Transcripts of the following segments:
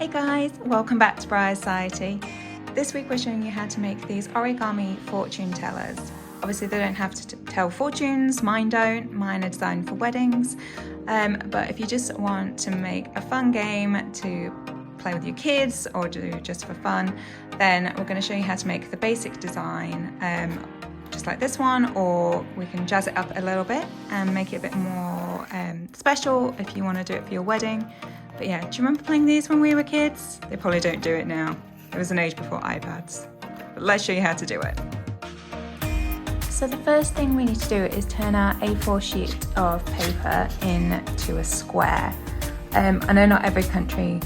Hey guys, welcome back to Briar Society. This week we're showing you how to make these origami fortune tellers. Obviously they don't have to tell fortunes, mine don't, mine are designed for weddings. But if you just want to make a fun game to play with your kids or do just for fun, then we're going to show you how to make the basic design just like this one, or we can jazz it up a little bit and make it a bit more special if you want to do it for your wedding. But yeah, do you remember playing these when we were kids? They probably don't do it now. It was an age before iPads. But let's show you how to do it. So the first thing we need to do is turn our A4 sheet of paper into a square. I know not every country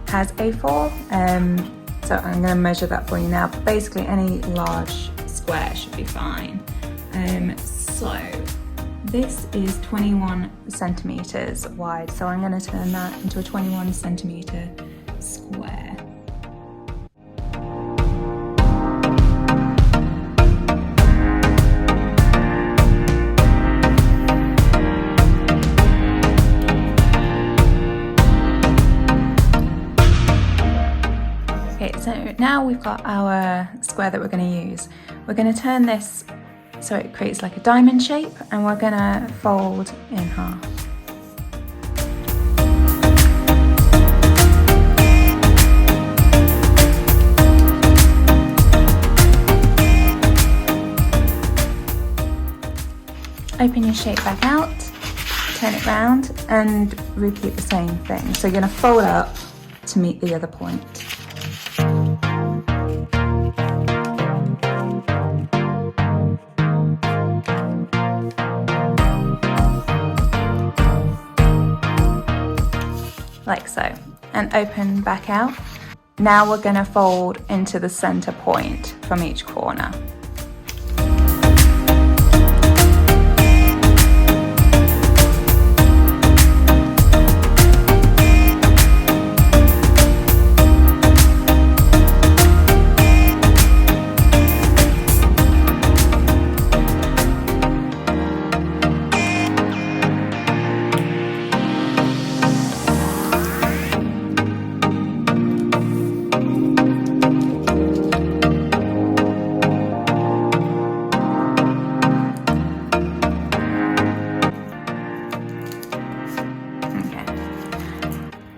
has A4, so I'm going to measure that for you now, but basically any large square should be fine. So this is 21 centimeters wide, so I'm going to turn that into a 21 centimeter square. Okay, so now we've got our square that we're going to use. We're going to turn this so it creates like a diamond shape, and we're going to fold in half. Open your shape back out, turn it round, and repeat the same thing. So you're going to fold up to meet the other point. Like so, and open back out. Now we're going to fold into the center point from each corner.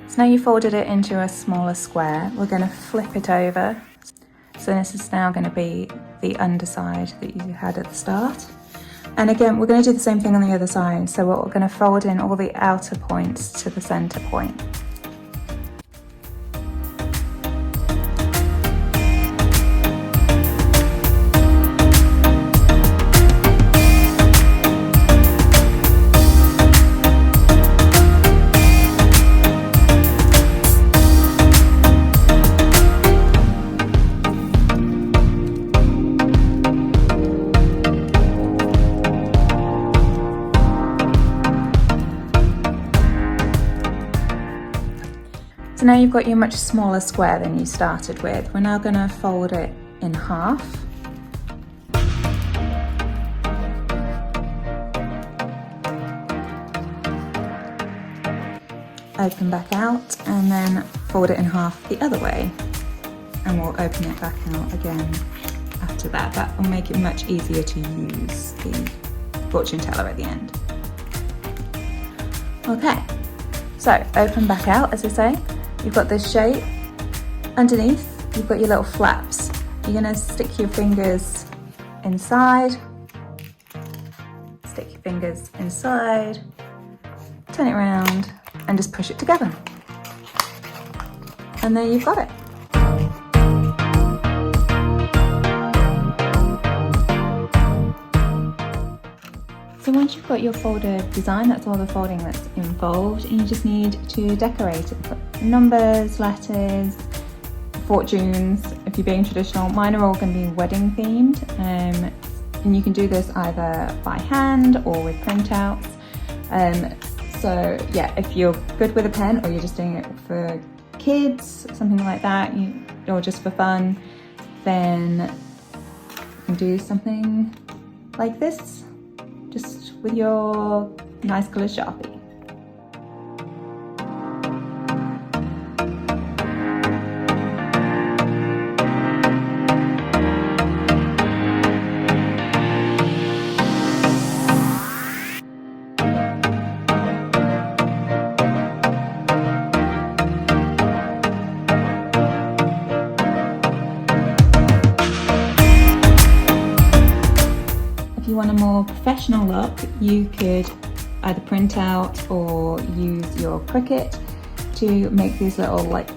So now you've folded it into a smaller square, we're going to flip it over. So this is now going to be the underside that you had at the start. And again, we're going to do the same thing on the other side. So we're going to fold in all the outer points to the center point. So now you've got your much smaller square than you started with. We're now going to fold it in half. Open back out and then fold it in half the other way. And we'll open it back out again after that. That will make it much easier to use the fortune teller at the end. Okay, so open back out, as I say. You've got this shape. Underneath, you've got your little flaps. You're going to stick your fingers inside. Stick your fingers inside. Turn it around and just push it together. And there you've got it. So once you've got your folded design, that's all the folding that's involved, and you just need to decorate it. Put numbers, letters, fortunes, if you're being traditional. Mine are all going to be wedding themed, and you can do this either by hand or with printouts. So yeah, if you're good with a pen or you're just doing it for kids, something like that, or just for fun, then you can do something like this, just with your nice colour Sharpie. you want a more professional look, you could either print out or use your Cricut to make these little like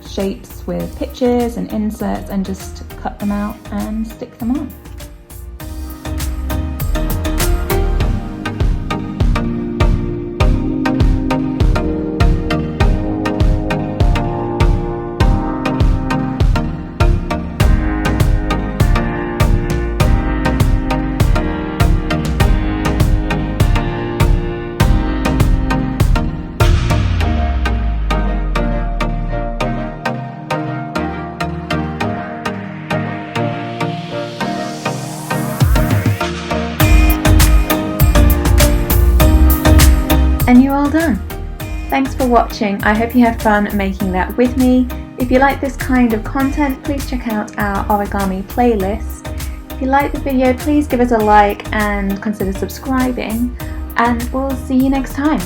shapes with pictures and inserts and just cut them out and stick them on. And you're all done. Thanks for watching. I hope you had fun making that with me. If you like this kind of content, please check out our origami playlist. If you like the video, please give us a like and consider subscribing, and we'll see you next time.